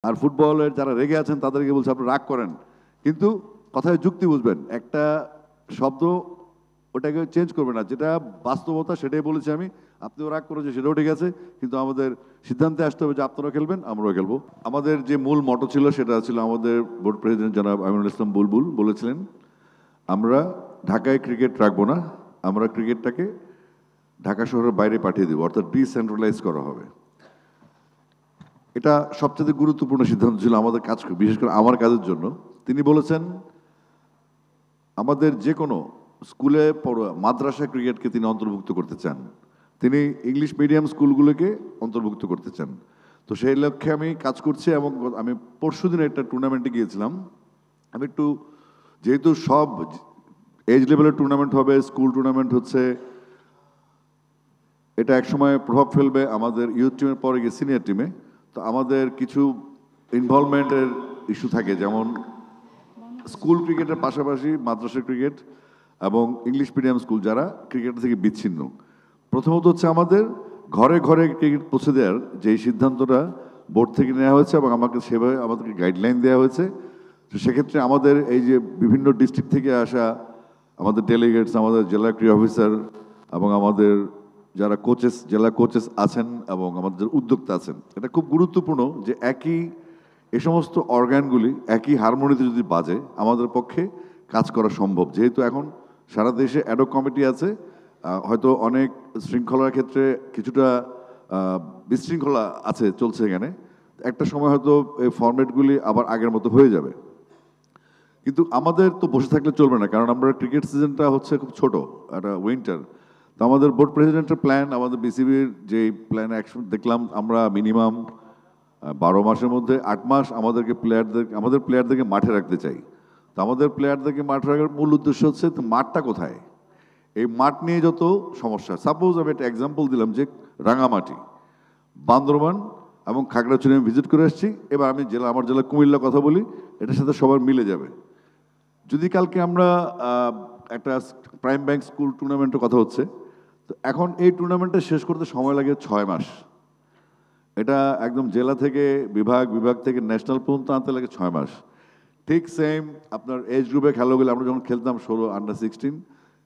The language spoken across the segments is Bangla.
আর ফুটবলের যারা রেগে আছেন তাদেরকে বলছে আপনি রাগ করেন, কিন্তু কথায় যুক্তি বুঝবেন। একটা শব্দ ওটাকে চেঞ্জ করবে না, যেটা বাস্তবতা সেটাই বলেছি আমি। আপনিও রাগ করেছেন সেটাও ঠিক আছে, কিন্তু আমাদের সিদ্ধান্তে আসতে হবে যে আপনারাও খেলবেন আমরাও খেলবো। আমাদের যে মূল মটো ছিল সেটা ছিল, আমাদের বোর্ড প্রেসিডেন্ট জনাব আমিনুল ইসলাম বুলবুল বলেছিলেন আমরা ঢাকায় ক্রিকেট রাখবো না, আমরা ক্রিকেটটাকে ঢাকা শহরের বাইরে পাঠিয়ে দেবো, অর্থাৎ ডিসেন্ট্রালাইজ করা হবে। এটা সবচেয়ে গুরুত্বপূর্ণ সিদ্ধান্ত ছিল আমাদের কাজ, বিশেষ করে আমার কাজের জন্য। তিনি বলেছেন আমাদের যে কোনো স্কুলে পড়ুয়া মাদ্রাসা ক্রিকেটকে তিনি অন্তর্ভুক্ত করতে চান, তিনি ইংলিশ মিডিয়াম স্কুলগুলোকে অন্তর্ভুক্ত করতে চান। তো সেই লক্ষ্যে আমি কাজ করছি, এবং আমি পরশুদিন একটা টুর্নামেন্টে গিয়েছিলাম। আমি একটু, যেহেতু সব এজ লেভেলের টুর্নামেন্ট হবে, স্কুল টুর্নামেন্ট হচ্ছে, এটা একসময় প্রভাব ফেলবে আমাদের ইউথ টিমের পরে গিয়ে সিনিয়র টিমে। তো আমাদের কিছু ইনভলভমেন্টের ইস্যু থাকে, যেমন স্কুল ক্রিকেটের পাশাপাশি মাদ্রাসা ক্রিকেট এবং ইংলিশ মিডিয়াম স্কুল যারা ক্রিকেট থেকে বিচ্ছিন্ন। প্রথমত হচ্ছে আমাদের ঘরে ঘরে ক্রিকেট পৌঁছে দেওয়ার যে সিদ্ধান্তটা বোর্ড থেকে নেওয়া হয়েছে, এবং আমাকে সেভাবে আমাদেরকে গাইডলাইন দেওয়া হয়েছে। তো সেক্ষেত্রে আমাদের এই যে বিভিন্ন ডিস্ট্রিক্ট থেকে আসা আমাদের ডেলিগেটস, আমাদের জেলা ক্রীড়া অফিসার এবং আমাদের যারা কোচেস, জেলা কোচেস আছেন এবং আমাদের উদ্যোক্তা আছেন, এটা খুব গুরুত্বপূর্ণ যে একই এই সমস্ত অর্গানগুলি একই হারমোনিতে যদি বাজে আমাদের পক্ষে কাজ করা সম্ভব। যেহেতু এখন সারা দেশে অ্যাডক কমিটি আছে, হয়তো অনেক শৃঙ্খলার ক্ষেত্রে কিছুটা বিশৃঙ্খলা আছে চলছে এখানে, একটা সময় হয়তো এই ফরম্যাটগুলি আবার আগের মতো হয়ে যাবে। কিন্তু আমাদের তো বসে থাকলে চলবে না, কারণ আমরা ক্রিকেট সিজনটা হচ্ছে খুব ছোট, একটা উইন্টার। তো আমাদের বোর্ড প্রেসিডেন্টের প্ল্যান, আমাদের বিসিবির যে প্ল্যান অ্যাকশন দেখলাম আমরা, মিনিমাম 12 মাসের মধ্যে 8 মাস আমাদের প্লেয়ারদেরকে মাঠে রাখতে চাই। তো আমাদের প্লেয়ারদেরকে মাঠে রাখার মূল উদ্দেশ্য হচ্ছে তো মাঠটা কোথায়, এই মাঠ নিয়ে যত সমস্যা। সাপোজ আমি একটা এক্সাম্পল দিলাম যে রাঙামাটি, বান্দরবান এবং খাগড়াছড়ি আমি ভিজিট করে এসেছি। এবার আমি আমার জেলা কুমিল্লা কথা বলি, এটার সাথে সবার মিলে যাবে। যদি কালকে আমরা একটা প্রাইম ব্যাংক স্কুল টুর্নামেন্টের কথা হচ্ছে, তো এখন এই টুর্নামেন্টটা শেষ করতে সময় লাগে 6 মাস। এটা একদম জেলা থেকে বিভাগ, বিভাগ থেকে ন্যাশনাল পর্যন্ত আনতে লাগে 6 মাস। ঠিক সেম আপনার এজ গ্রুপে খেলাগুলো আমরা যখন খেলতাম 16 আন্ডার 16,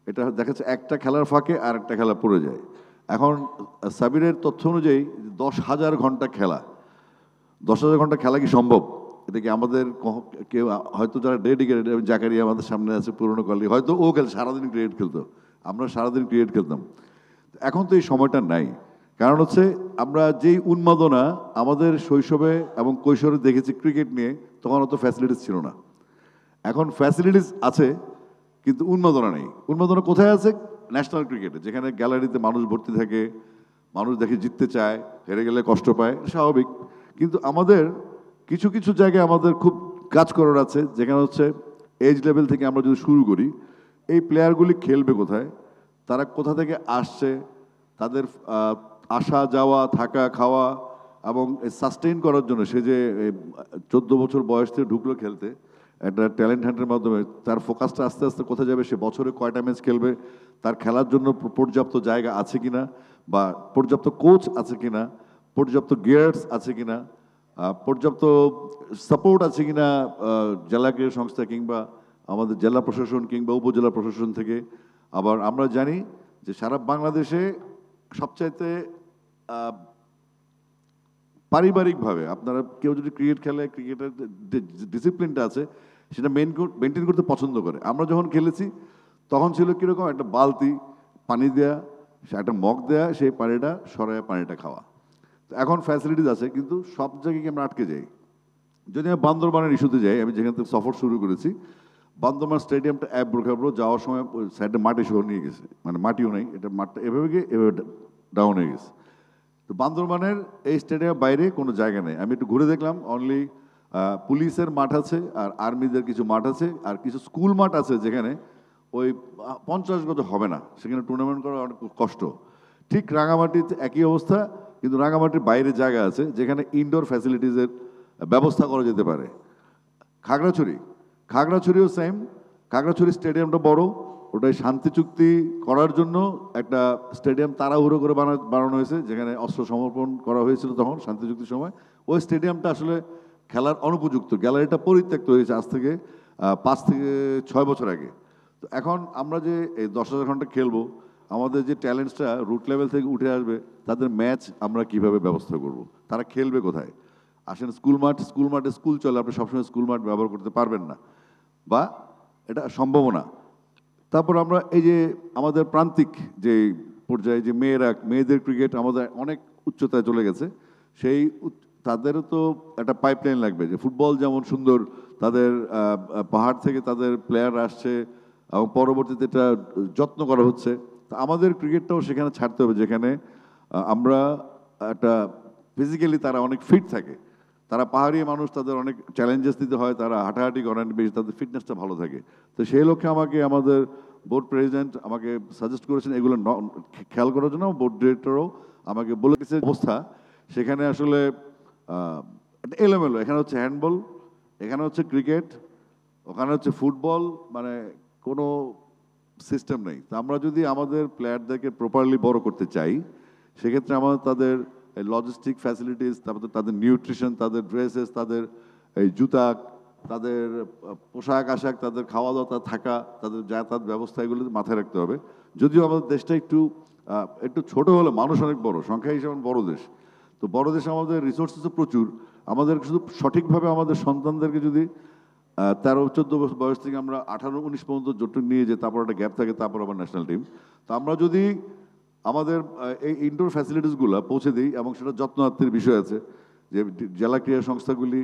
এটা দেখা যাচ্ছে একটা খেলার ফাঁকে আর একটা খেলা পড়ে যায়। এখন সাবিরের তথ্য অনুযায়ী 10,000 ঘন্টা খেলা, 10,000 ঘন্টা খেলা কি সম্ভব? এটা কি আমাদের কেউ, হয়তো যারা ডেডিকেটেড, জাকারিয়া আমাদের সামনে আছে পুরনো কলি, হয়তো ও সারাদিন ক্রিকেট খেলতো, আমরা সারাদিন ক্রিকেট খেলতাম। এখন তো এই সময়টা নাই। কারণ হচ্ছে আমরা যেই উন্মাদনা আমাদের শৈশবে এবং কৈশোরে দেখেছি ক্রিকেট নিয়ে, তখন অত ফ্যাসিলিটিস ছিল না। এখন ফ্যাসিলিটিস আছে কিন্তু উন্মাদনা নেই। উন্মাদনা কোথায় আছে? ন্যাশনাল ক্রিকেটে, যেখানে গ্যালারিতে মানুষ ভর্তি থাকে, মানুষ দেখে জিততে চায়, হেরে গেলে কষ্ট পায়, স্বাভাবিক। কিন্তু আমাদের কিছু কিছু জায়গায় আমাদের খুব কাজ করার আছে, যেখানে হচ্ছে এজ লেভেল থেকে আমরা যদি শুরু করি, এই প্লেয়ারগুলি খেলবে কোথায়, তারা কোথা থেকে আসছে, তাদের আসা যাওয়া থাকা খাওয়া এবং সাস্টেইন করার জন্য, সে যে 14 বছর বয়স থেকে ঢুকলো খেলতে একটা ট্যালেন্ট হান্টের মাধ্যমে, তার ফোকাসটা আস্তে আস্তে কোথায় যাবে, সে বছরে কয়টা ম্যাচ খেলবে, তার খেলার জন্য পর্যাপ্ত জায়গা আছে কিনা, বা পর্যাপ্ত কোচ আছে কিনা, পর্যাপ্ত গিয়ার্স আছে কিনা, পর্যাপ্ত সাপোর্ট আছে কিনা জেলা ক্রীড়া সংস্থা কিংবা আমাদের জেলা প্রশাসন কিংবা উপজেলা প্রশাসন থেকে। আবার আমরা জানি যে সারা বাংলাদেশে সবচাইতে পারিবারিকভাবে আপনারা কেউ যদি ক্রিকেট খেলে, ক্রিকেটের যে ডিসিপ্লিনটা আছে সেটা মেনটেন করতে পছন্দ করে। আমরা যখন খেলেছি তখন ছিল কীরকম, একটা বালতি পানি দেয়া, একটা মগ দেয়া, সেই পানিটা সরায় পানিটা খাওয়া। তো এখন ফ্যাসিলিটিস আছে, কিন্তু সব জায়গায় আমরা আটকে যাই। যদি আমি বান্দরবানের ইস্যুতে যাই, আমি যেখান থেকে সফর শুরু করেছি, বান্দরবান স্টেডিয়ামটা ব্রোখাবড়ো, যাওয়ার সময় সাইডে মাটি সহ নিয়ে গেছে, মানে মাটিও নেই, এটা মাঠটা এভাবে গিয়ে এভাবে ডাউন হয়ে গেছে। তো বান্দরবানের এই স্টেডিয়ামের বাইরে কোনো জায়গা নেই। আমি একটু ঘুরে দেখলাম, অনলি পুলিশের মাঠ আছে আর আর্মিদের কিছু মাঠ আছে আর কিছু স্কুল মাঠ আছে, যেখানে ওই 50 গজ হবে না, সেখানে টুর্নামেন্ট করা অনেক কষ্ট। ঠিক রাঙামাটিতে একই অবস্থা, কিন্তু রাঙামাটির বাইরে জায়গা আছে যেখানে ইনডোর ফ্যাসিলিটিসের ব্যবস্থা করা যেতে পারে। খাগড়াছড়িও সেম। খাগড়াছড়ি স্টেডিয়ামটা বড়, ওটাই শান্তি চুক্তি করার জন্য একটা স্টেডিয়াম তাড়াহুড়ো করে বানানো হয়েছে, যেখানে অস্ত্র সমর্পণ করা হয়েছিল তখন শান্তি চুক্তির সময়। ওই স্টেডিয়ামটা আসলে খেলার অনুপযুক্ত, গ্যালারিটা পরিত্যক্ত হয়েছে আজ থেকে 5 থেকে 6 বছর আগে। তো এখন আমরা যে এই 10,000 ঘন্টা খেলবো, আমাদের যে ট্যালেন্টসটা রুট লেভেল থেকে উঠে আসবে, তাদের ম্যাচ আমরা কিভাবে ব্যবস্থা করব, তারা খেলবে কোথায়? আসেন স্কুল মাঠে স্কুল চলে, আপনি সবসময় স্কুল মাঠ ব্যবহার করতে পারবেন না, বা এটা সম্ভব না। তারপর আমরা এই যে আমাদের প্রান্তিক যে পর্যায়ে যে মেয়েদের ক্রিকেট আমাদের অনেক উচ্চতায় চলে গেছে, সেই তাদেরও তো একটা পাইপলাইন লাগবে। যে ফুটবল যেমন সুন্দর, তাদের পাহাড় থেকে তাদের প্লেয়ার আসছে এবং পরবর্তীতে এটা যত্ন করা হচ্ছে, তো আমাদের ক্রিকেটটাও সেখানে ছাড়তে হবে, যেখানে আমরা একটা ফিজিক্যালি তারা অনেক ফিট থাকে। তারা পাহাড়ি মানুষ, তাদের অনেক চ্যালেঞ্জেস দিতে হয়, তারা হাঁটাহাঁটি করেন বেশি, তাদের ফিটনেসটা ভালো থাকে। তো সেই লক্ষ্যে আমাদের বোর্ড প্রেসিডেন্ট আমাকে সাজেস্ট করেছেন এগুলো খেয়াল করার জন্য। বোর্ড ডিরেক্টরও আমাকে বলে গেছে অবস্থা সেখানে আসলে এলোমেলো। এখানে হচ্ছে হ্যান্ডবল, এখানে হচ্ছে ক্রিকেট, ওখানে হচ্ছে ফুটবল, মানে কোনো সিস্টেম নেই। তো আমরা যদি আমাদের প্লেয়ারদেরকে প্রপারলি বড় করতে চাই, সেক্ষেত্রে আমাদের তাদের লজিস্টিক ফ্যাসিলিটিস, তারপর তাদের নিউট্রিশন, তাদের ড্রেসেস, তাদের এই জুতা, তাদের পোশাক আশাক, তাদের খাওয়া দাওয়া, থাকা, তাদের যাতায়াত ব্যবস্থা, এগুলো মাথায় রাখতে হবে। যদিও আমাদের দেশটা একটু ছোট হলে মানুষ অনেক বড়, সংখ্যা হিসেবে বড় দেশ। তো বড় দেশে আমাদের রিসোর্সেসও প্রচুর। আমাদের শুধু সঠিকভাবে আমাদের সন্তানদেরকে যদি 13-14 বছর বয়স থেকে আমরা 18-19 পর্যন্ত জোটক নিয়ে যে তারপর একটা গ্যাপ থাকে, তারপর আবার ন্যাশনাল টিম। তো আমরা যদি আমাদের এই ইনডোর ফ্যাসিলিটিসগুলো পৌঁছে দিই, এবং সেটা যত্নার্থের বিষয় আছে যে জেলা ক্রীড়া সংস্থাগুলি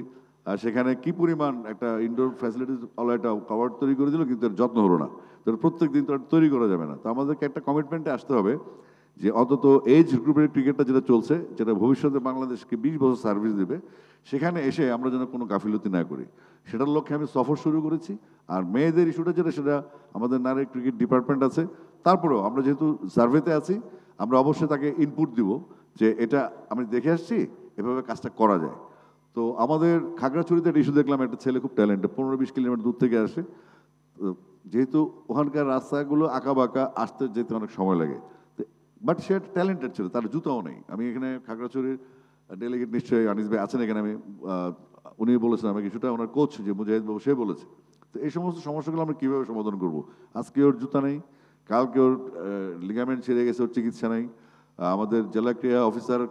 সেখানে কি পরিমাণ একটা ইনডোর ফ্যাসিলিটিস একটা কভার তৈরি করে দিল, কিন্তু এর যত্ন হলো না। তো প্রত্যেক দিন তো তৈরি করা যাবে না। তো আমাদেরকে একটা কমিটমেন্টে আসতে হবে যে অন্তত এজ গ্রুপের ক্রিকেটটা যেটা চলছে, যেটা ভবিষ্যতে বাংলাদেশকে 20 বছর সার্ভিস দেবে, সেখানে এসে আমরা যেন কোনো গাফিলতি না করি, সেটার লক্ষ্যে আমি সফর শুরু করেছি। আর মেয়েদের ইস্যুটা যেটা, সেটা আমাদের নারী ক্রিকেট ডিপার্টমেন্ট আছে। তারপরেও আমরা যেহেতু সার্ভেতে আছি, আমরা অবশ্যই তাকে ইনপুট দিব যে এটা আমি দেখে আসছি, এভাবে কাজটা করা যায়। তো আমাদের খাগড়াছড়িতে একটা ইস্যু দেখলাম, একটা ছেলে খুব ট্যালেন্টেড, 15-20 কিলোমিটার দূর থেকে আসে। যেহেতু ওখানকার রাস্তাগুলো আঁকা বাঁকা, আসতে যেতে অনেক সময় লাগে, বাট সে ট্যালেন্টেড ছিল, তার জুতাও নেই। আমি এখানে খাগড়াছড়ির ডেলিগেট, নিশ্চয়ই আনিস ভাই আছেন এখানে, আমি উনি বলেছেন আমাকে কিছুটা, ওনার কোচ যে মুজাহিদ বাবু, সে বলেছে। তো এই সমস্ত সমস্যাগুলো আমরা কীভাবে সমাধান করব? আজকে ওর জুতা নেই, কালকে ওর লিগামেন্ট ছিঁড়ে গেছে, ওর চিকিৎসা নেই। আমাদের জেলা ক্রীড়া অফিসার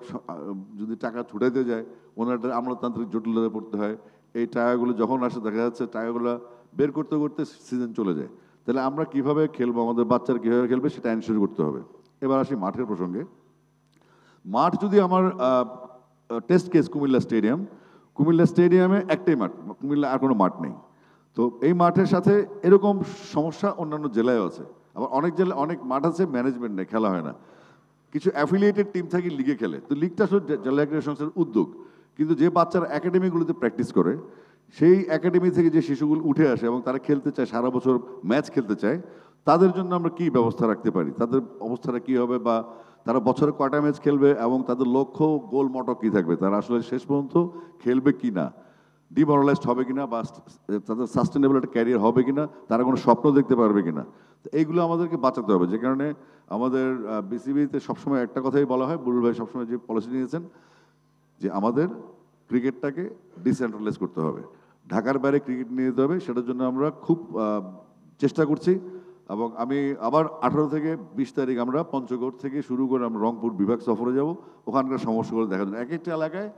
যদি টাকা ছুটাইতে যায়, ওনার একটা আমলাতান্ত্রিক জটিলতায় পড়তে হয়। এই টাকাগুলো যখন আসে, দেখা যাচ্ছে টাকাগুলো বের করতে করতে সিজন চলে যায়। তাহলে আমরা কিভাবে খেলবো, আমাদের বাচ্চারা কীভাবে খেলবে, সেটা এনশিওর করতে হবে। এবার আসি মাঠের প্রসঙ্গে। মাঠ যদি আমার টেস্ট কেস কুমিল্লা স্টেডিয়ামে একটাই মাঠ, কুমিল্লা আর কোনো মাঠ নেই। তো এই মাঠের সাথে এরকম সমস্যা অন্যান্য জেলায়ও আছে। আবার অনেক জেলায় অনেক মাঠ আছে, ম্যানেজমেন্ট নেই, খেলা হয় না। কিছু অ্যাফিলিয়েটেড টিম থাকে, লিগে খেলে। তো লিগটা আসলে জেলা ক্রীড়া সংস্থার উদ্যোগ, কিন্তু যে বাচ্চারা একাডেমিগুলোতে প্র্যাকটিস করে, সেই একাডেমি থেকে যে শিশুগুলো উঠে আসে এবং তারা খেলতে চায়, সারা বছর ম্যাচ খেলতে চায়, তাদের জন্য আমরা কি ব্যবস্থা রাখতে পারি, তাদের অবস্থাটা কী হবে, বা তারা বছরে কয়টা ম্যাচ খেলবে, এবং তাদের লক্ষ্য গোল মটক কী থাকবে, তারা আসলে শেষ পর্যন্ত খেলবে কি না, ডিমোরালাইজড হবে কিনা, বা তাদের সাস্টেনেবল একটা ক্যারিয়ার হবে কিনা, তারা কোনো স্বপ্ন দেখতে পারবে কিনা। তো এইগুলো আমাদেরকে বাঁচাতে হবে। যে কারণে আমাদের বিসিবিতে সবসময় একটা কথাই বলা হয়, বুলুল ভাই সবসময় যে পলিসি নিয়েছেন, যে আমাদের ক্রিকেটটাকে ডিসেন্ট্রালাইজ করতে হবে, ঢাকার বাইরে ক্রিকেট নিয়ে যেতে হবে। সেটার জন্য আমরা খুব চেষ্টা করছি। এবং আমি আবার 18 থেকে 20 তারিখ আমরা পঞ্চগড় থেকে শুরু করে আমরা রংপুর বিভাগ সফরে যাব, ওখানকার সমস্যাগুলো দেখার জন্য। এক একটা এলাকায়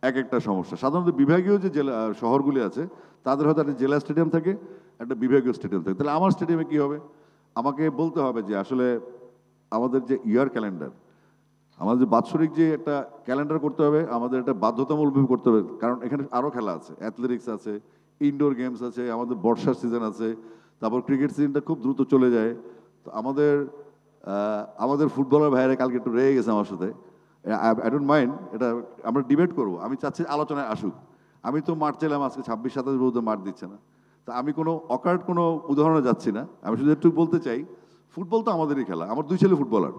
এক একটা সমস্যা। সাধারণত বিভাগীয় যে জেলা শহরগুলি আছে, তাদের হয়তো একটা জেলা স্টেডিয়াম থাকে, একটা বিভাগীয় স্টেডিয়াম থাকে। তাহলে আমার স্টেডিয়ামে কী হবে? আমাকে বলতে হবে যে আসলে আমাদের যে ইয়ার ক্যালেন্ডার, আমাদের বাৎসরিক যে একটা ক্যালেন্ডার করতে হবে, আমাদের এটা বাধ্যতামূলকভাবে করতে হবে। কারণ এখানে আরও খেলা আছে, অ্যাথলেটিক্স আছে, ইনডোর গেমস আছে, আমাদের বর্ষার সিজন আছে, তারপর ক্রিকেট সিজনটা খুব দ্রুত চলে যায়। তো আমাদের ফুটবলার ভাইয়েরা কালকে একটু রেগে গেছে আমার সাথে। আই ডোন্ট মাইন্ড, এটা আমরা ডিবেট করবো। আমি চাচ্ছি আলোচনায় আসুক। আমি তো মাঠ চাইলাম, আজকে 26-27 পর্যন্ত মাঠ দিচ্ছে না। তো আমি কোনো অকার্ড কোনো উদাহরণে যাচ্ছি না, আমি শুধু একটু বলতে চাই, ফুটবল তো আমাদেরই খেলা, আমার 2 ছেলে ফুটবলার।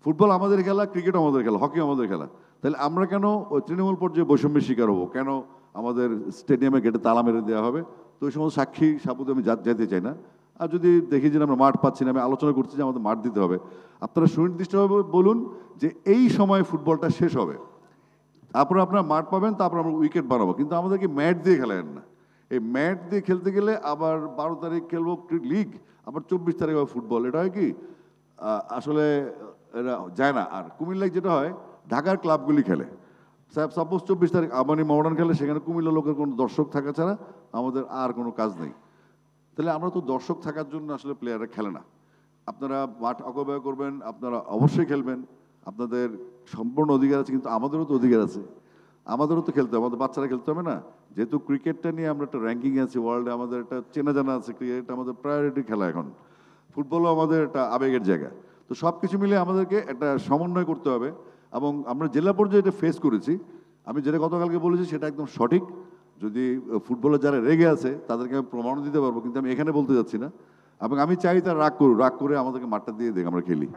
ফুটবল আমাদের খেলা, ক্রিকেট আমাদের খেলা, হকি আমাদের খেলা। তাহলে আমরা কেন ওই তৃণমূল পর্যায়ে বৈষম্যের শিকার হবো? কেন আমাদের স্টেডিয়ামে গেটে তালা মেরে দেওয়া হবে? তো ওই সমস্ত সাক্ষী সাবুতে আমি যেতে চাই না। আর যদি দেখি যে আমরা মাঠ পাচ্ছি না, আমি আলোচনা করছি যে আমাদের মাঠ দিতে হবে, আপনারা সুনির্দিষ্টভাবে বলুন যে এই সময় ফুটবলটা শেষ হবে। তারপরে আপনার মাঠ পাবেন, তারপর আমরা উইকেট বানাবো, কিন্তু আমাদেরকে ম্যাট দিয়ে খেলেন না। এই ম্যাট দিয়ে খেলতে গেলে আবার 12 তারিখ খেলবো লিগ, আবার 24 তারিখ হবে ফুটবল। এটা হয় কি আসলে এটা যায় না। আর কুমিল্লায় যেটা হয়, ঢাকার ক্লাবগুলি খেলে, সাপোজ 24 তারিখ আবানি মডার্ন খেলে, সেখানে কুমিল্লা লোকের কোনো দর্শক থাকা ছাড়া আমাদের আর কোনো কাজ নেই। তাহলে আমরা তো দর্শক থাকার জন্য আসলে প্লেয়াররা খেলে না। আপনারা মাঠ অকুপাই করবেন, আপনারা অবশ্যই খেলবেন, আপনাদের সম্পূর্ণ অধিকার আছে, কিন্তু আমাদেরও তো অধিকার আছে, আমাদেরও তো খেলতে হবে, আমাদের বাচ্চারা খেলতে হবে না? যেহেতু ক্রিকেটটা নিয়ে আমরা একটা র্যাঙ্কিং আছে ওয়ার্ল্ডে, আমাদের একটা চেনা জানা আছে, ক্রিকেট আমাদের প্রায়োরিটি খেলা এখন, ফুটবলও আমাদের একটা আবেগের জায়গা। তো সব কিছু মিলে আমাদেরকে একটা সমন্বয় করতে হবে। এবং আমরা জেলা পর্যায়ে এটা ফেস করেছি। আমি যেটা গতকালকে বলেছি সেটা একদম সঠিক। যদি ফুটবলের যারা রেগে আছে তাদেরকে আমি প্রমাণও দিতে পারবো, কিন্তু আমি এখানে বলতে যাচ্ছি না। এবং আমি চাই তারা রাগ করুক, রাগ করে আমাদেরকে মাঠটা দিয়ে দেখ, আমরা খেলি।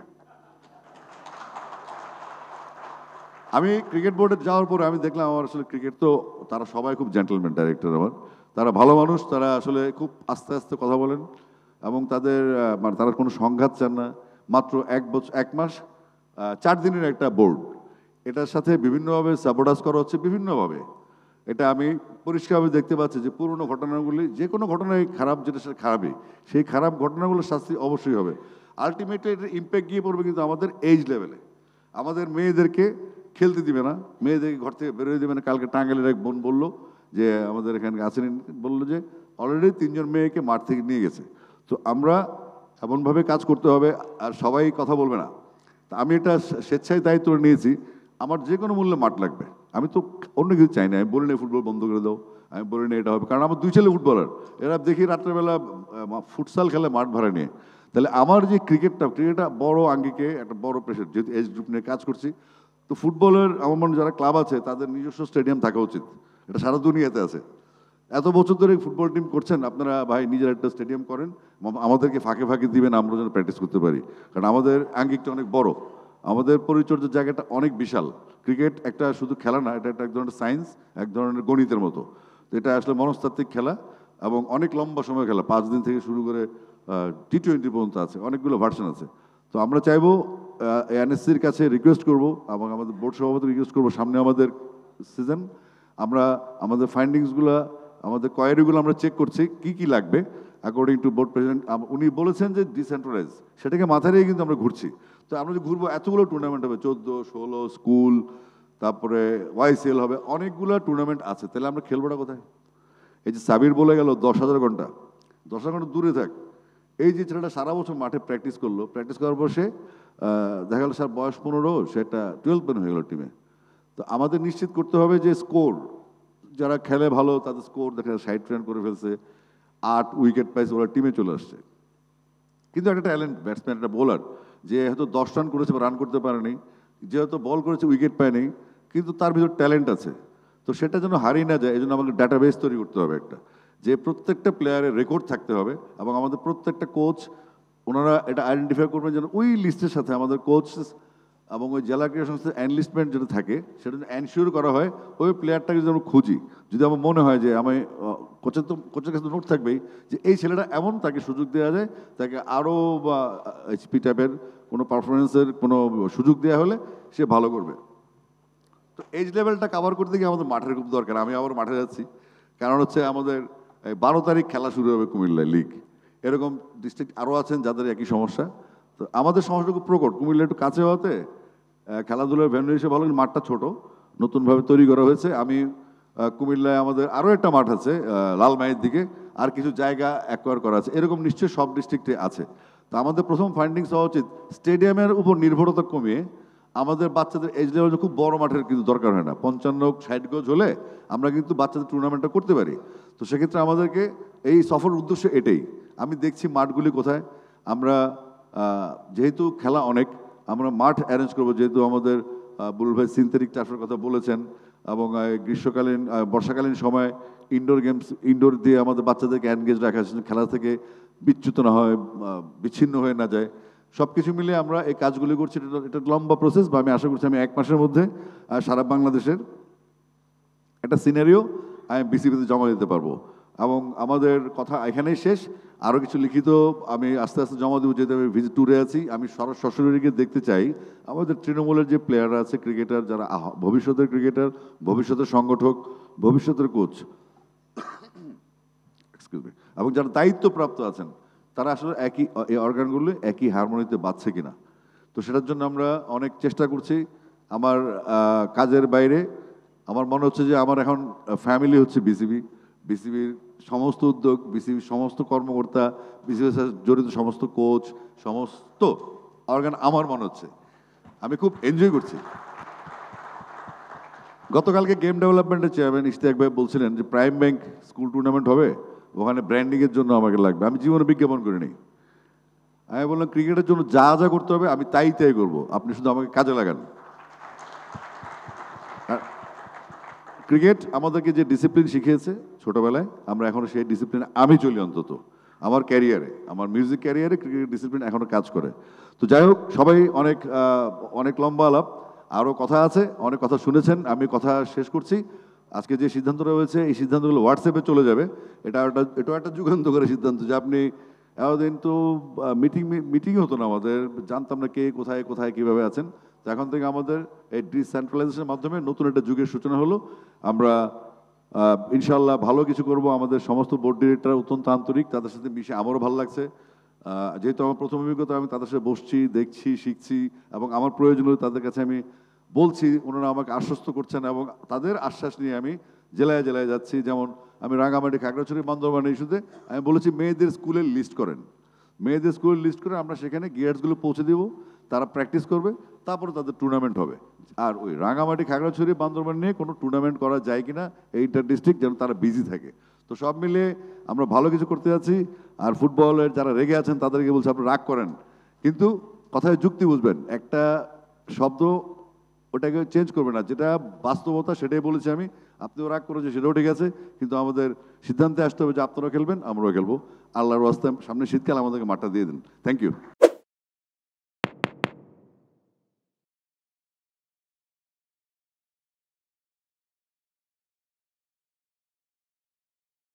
আমি ক্রিকেট বোর্ডে যাওয়ার পরে আমি দেখলাম আমার আসলে ক্রিকেট তো তারা সবাই খুব জেন্টলম্যান ডাইরেক্টর আমার, তারা ভালো মানুষ, তারা আসলে খুব আস্তে আস্তে কথা বলেন এবং তাদের মানে তারা কোনো সংঘাত চান না। মাত্র 1 মাস 4 দিনের একটা বোর্ড, এটার সাথে বিভিন্নভাবে সাবোটাজ করা হচ্ছে বিভিন্নভাবে। এটা আমি পরিষ্কারভাবে দেখতে পাচ্ছি যে পুরনো ঘটনাগুলি, যে কোনো ঘটনাই খারাপ, যেটা সেটা খারাপই, সেই খারাপ ঘটনাগুলোর শাস্তি অবশ্যই হবে। আলটিমেটলি এটার ইম্প্যাক্ট গিয়ে পড়বে কিন্তু আমাদের এজ লেভেলে। আমাদের মেয়েদেরকে খেলতে দিবে না, মেয়েদেরকে ঘর থেকে বেরোয় দেবে না। কালকে টাঙ্গাইলের এক বোন বললো যে আমাদের এখানে আছেন, বললো যে অলরেডি 3জন মেয়েকে মাঠ থেকে নিয়ে গেছে। তো আমরা এমনভাবে কাজ করতে হবে, আর সবাই কথা বলবে না। তা আমি এটা স্বেচ্ছায় দায়িত্ব নিয়েছি, আমার যে কোনো মূল্যে মাঠ লাগবে। আমি তো অন্য কিছু চাই না, আমি বলি না ফুটবল বন্ধ করে দাও, আমি বলি না এটা হবে, কারণ আমার 2 ছেলে ফুটবলার, এরা দেখি রাত্রেবেলা ফুটসাল খেলে মাঠ ভাড়া নিয়ে। তাহলে আমার যে ক্রিকেটটা বড় আঙ্গিকে একটা বড় প্রেশার, যেহেতু এজ গ্রুপ নিয়ে কাজ করছি। তো ফুটবলের আমার মনে যারা ক্লাব আছে তাদের নিজস্ব স্টেডিয়াম থাকা উচিত, এটা সারা দুনিয়াতে আছে। এত বছর ধরে ফুটবল টিম করছেন আপনারা, ভাই নিজের একটা স্টেডিয়াম করেন, আমাদেরকে ফাঁকে ফাঁকে দিবেন, আমরা যেন প্র্যাকটিস করতে পারি। কারণ আমাদের আঙ্গিকটা অনেক বড়, আমাদের পরিচর্যার জায়গাটা অনেক বিশাল। ক্রিকেট একটা শুধু খেলা না, এটা একটা এক ধরনের সায়েন্স, এক ধরনের গণিতের মতো। তো এটা আসলে মনস্তাত্ত্বিক খেলা এবং অনেক লম্বা সময় খেলা, 5 দিন থেকে শুরু করে T20 পর্যন্ত আছে, অনেকগুলো ভার্সন আছে। তো আমরা চাইবো এনএসসির কাছে রিকোয়েস্ট করব এবং আমাদের বোর্ড সভাপতি রিকোয়েস্ট করবো, সামনে আমাদের সিজন, আমরা আমাদের ফাইন্ডিংসগুলো, আমাদের কোয়ারিগুলো আমরা চেক করছি কি কি লাগবে অ্যাকর্ডিং টু বোর্ড প্রেসিডেন্ট। উনি বলেছেন যে ডিসেন্ট্রালাইজ, সেটাকে মাথায় রেখে কিন্তু আমরা ঘুরছি। তো আমরা যে ঘুরবো, এতগুলো টুর্নামেন্ট হবে, 14, 16 স্কুল, তারপরে ওয়াইসিএল হবে, অনেকগুলো টুর্নামেন্ট আছে। তাহলে আমরা খেলবোটা কোথায়? এই যে সাবির বলে গেল 10,000 ঘন্টা, 10,000 ঘন্টা দূরে থাক। এই যে ছেলেটা সারা বছর মাঠে প্র্যাকটিস করলো, প্র্যাকটিস করার পর সে দেখা গেল স্যার বয়স 15, সেটা 12 পেন হয়ে গেল টিমে। তো আমাদের নিশ্চিত করতে হবে যে স্কোর, যারা খেলে ভালো তাদের স্কোর দেখা 60 রান করে ফেলছে, 8 উইকেট পাইছে, ওরা টিমে চলে আসছে। কিন্তু একটা ট্যালেন্ট ব্যাটসম্যান, একটা বোলার, যে হয়তো 10 রান করেছে বা রান করতে পারেনি, যে হয়তো বল করেছে উইকেট পায়নি, কিন্তু তার ভিতর ট্যালেন্ট আছে। তো সেটা যেন হারিয়ে না যায়, এই জন্য আমাকে ডাটাবেস তৈরি করতে হবে একটা, যে প্রত্যেকটা প্লেয়ারের রেকর্ড থাকতে হবে। এবং আমাদের প্রত্যেকটা কোচ, ওনারা এটা আইডেন্টিফাই করবেন যেন ওই লিস্টের সাথে আমাদের কোচ এবং ওই জেলা ক্রীড়া সংস্থার এনলিস্টমেন্ট যেটা থাকে সেটা যেন এনশিওর করা হয়। ওই প্লেয়ারটাকে যদি আমরা খুঁজি, যদি আমার মনে হয় যে আমি কোচের কাছে নোট থাকবেই যে এই ছেলেটা এমন, তাকে সুযোগ দেওয়া যায়, তাকে আরও বা এইচপি টাইপের কোনো পারফরমেন্সের কোনো সুযোগ দেওয়া হলে সে ভালো করবে। তো এজ লেভেলটা কভার করতে গিয়ে আমাদের মাঠের খুব দরকার। আমি আবার মাঠে যাচ্ছি, কারণ হচ্ছে আমাদের 12 তারিখ খেলা শুরু হবে কুমিল্লায় লিগ। এরকম ডিস্ট্রিক্ট আরও আছেন যাদের একই সমস্যা। তো আমাদের সমস্যা খুব প্রকট, কুমিল্লা একটু কাছে হতে খেলাধুলার ভেন্যু হিসেবে ভালো, মাঠটা ছোট, নতুনভাবে তৈরি করা হয়েছে। আমি কুমিল্লায় আমাদের আরও একটা মাঠ আছে লালমাইয়ের দিকে, আর কিছু জায়গা অ্যাকোয়ার করা আছে, এরকম নিশ্চয়ই সব ডিস্ট্রিক্টে আছে। তো আমাদের প্রথম ফাইন্ডিংস হওয়া উচিত স্টেডিয়ামের উপর নির্ভরতা কমিয়ে আমাদের বাচ্চাদের এজ লেভেলে খুব বড় মাঠের কিন্তু দরকার হয় না, 55-60 গজ হলে আমরা কিন্তু বাচ্চাদের টুর্নামেন্টটা করতে পারি। তো সেক্ষেত্রে আমাদেরকে এই সফর উদ্দেশ্য এটাই। আমি দেখছি মাঠগুলি কোথায়, আমরা যেহেতু খেলা অনেক, আমরা মাঠ অ্যারেঞ্জ করবো, যেহেতু আমাদের বুলুল ভাই সিনথেটিক টার্ফের কথা বলেছেন, এবং গ্রীষ্মকালীন বর্ষাকালীন সময় ইনডোর গেমস, ইনডোর দিয়ে আমাদের বাচ্চাদেরকে এনগেজ রাখা, খেলা থেকে বিচ্যুত না হয়, বিচ্ছিন্ন হয়ে না যায়। সব কিছু মিলে আমরা এই কাজগুলি করছি। এটা লম্বা প্রসেস, বা আমি আশা করছি আমি 1 মাসের মধ্যে সারা বাংলাদেশের একটা সিনারিও আমি বিসিবিতে জমা দিতে পারবো। এবং আমাদের কথা এখানেই শেষ। আরও কিছু লিখিত আমি আস্তে আস্তে জমা দেবো, যেহেতু আমি ভিজিট ট্যুরে আছি। আমি সশরীরে দেখতে চাই আমাদের তৃণমূলের যে প্লেয়াররা আছে, ক্রিকেটার যারা ভবিষ্যতের ক্রিকেটার, ভবিষ্যতের সংগঠক, ভবিষ্যতের কোচ, এক্সকিউজ মি, এবং যারা দায়িত্বপ্রাপ্ত আছেন, তারা আসলে একই এই অর্গানগুলো একই হারমোনিতে বাজছে কিনা। তো সেটার জন্য আমরা অনেক চেষ্টা করছি। আমার কাজের বাইরে আমার মনে হচ্ছে যে আমার এখন ফ্যামিলি হচ্ছে বিসিবি। বিসিবির সমস্ত উদ্যোগ, বিসিবির সমস্ত কর্মকর্তা, বিসিবির সাথে জড়িত সমস্ত কোচ, সমস্ত অর্গান আমার মনে হচ্ছে আমি খুব এনজয় করছি। গতকালকে গেম ডেভেলপমেন্টের চেয়ারম্যান ইশতিয়াক ভাই বলছিলেন যে প্রাইম ব্যাংক স্কুল টুর্নামেন্ট হবে, ওখানে ব্র্যান্ডিংয়ের জন্য আমাকে লাগবে। আমি জীবনে বিজ্ঞাপন করিনি। আমি বললাম ক্রিকেটের জন্য যা যা করতে হবে আমি তাই তাই করবো, আপনি শুধু আমাকে কাজে লাগান। ক্রিকেট আমাদেরকে যে ডিসিপ্লিন শিখিয়েছে ছোটবেলায়, আমরা এখনো সেই ডিসিপ্লিনে আমি চলি। অন্তত আমার ক্যারিয়ারে, আমার মিউজিক ক্যারিয়ারে ক্রিকেট ডিসিপ্লিন এখনো কাজ করে। তো যাই হোক, সবাই অনেক অনেক লম্বা আলাপ, আরও কথা আছে, অনেক কথা শুনেছেন। আমি কথা শেষ করছি। আজকে যে সিদ্ধান্তটা হয়েছে, এই সিদ্ধান্তগুলো হোয়াটসঅ্যাপে চলে যাবে। এটাও একটা যুগান্তকারী সিদ্ধান্ত যে আপনি এতদিন তো মিটিং হতো না, আমাদের জানতাম না কে কোথায় কোথায় কীভাবে আছেন। তো এখন থেকে আমাদের এই ডিসেন্ট্রালাইজেশনের মাধ্যমে নতুন একটা যুগের সূচনা হলো। আমরা ইনশাল্লাহ ভালো কিছু করব। আমাদের সমস্ত বোর্ড ডিরেক্টর অত্যন্ত আন্তরিক, তাদের সাথে মিশে আমারও ভালো লাগছে। যেহেতু আমার প্রথম অভিজ্ঞতা, আমি তাদের সাথে বসছি, দেখছি, শিখছি এবং আমার প্রয়োজন হলে তাদের কাছে আমি বলছি, ওনারা আমাকে আশ্বস্ত করছেন এবং তাদের আশ্বাস নিয়ে আমি জেলায় জেলায় যাচ্ছি। যেমন আমি রাঙামাটি, খাগড়াছড়ি, বান্দরবান ইস্যুতে আমি বলেছি মেয়েদের স্কুলের লিস্ট করেন, মেয়েদের স্কুলের লিস্ট করে আমরা সেখানে গিয়ার্সগুলো পৌঁছে দেবো, তারা প্র্যাকটিস করবে, তারপরে তাদের টুর্নামেন্ট হবে। আর ওই রাঙামাটি, খাগড়াছড়ি, বান্দরবান নিয়ে কোনো টুর্নামেন্ট করা যায় কিনা, এইটা ডিস্ট্রিক্ট যেন তারা বিজি থাকে। তো সব মিলে আমরা ভালো কিছু করতে যাচ্ছি। আর ফুটবলের যারা রেগে আছেন তাদেরকে বলছি আপনি রাগ করেন, কিন্তু কথায় যুক্তি বুঝবেন। একটা শব্দ ওটাকে চেঞ্জ করবে না, যেটা বাস্তবতা সেটাই বলেছি আমি। আপনিও রাগ করেছেন, সেটাও ঠিক আছে, কিন্তু আমাদের সিদ্ধান্তে আসতে হবে যে আপনারাও খেলবেন, আমরাও খেলবো। আল্লাহর ওয়াস্তে সামনে শীতকাল, আমাদেরকে মাঠটা দিয়ে দিন। Thank you.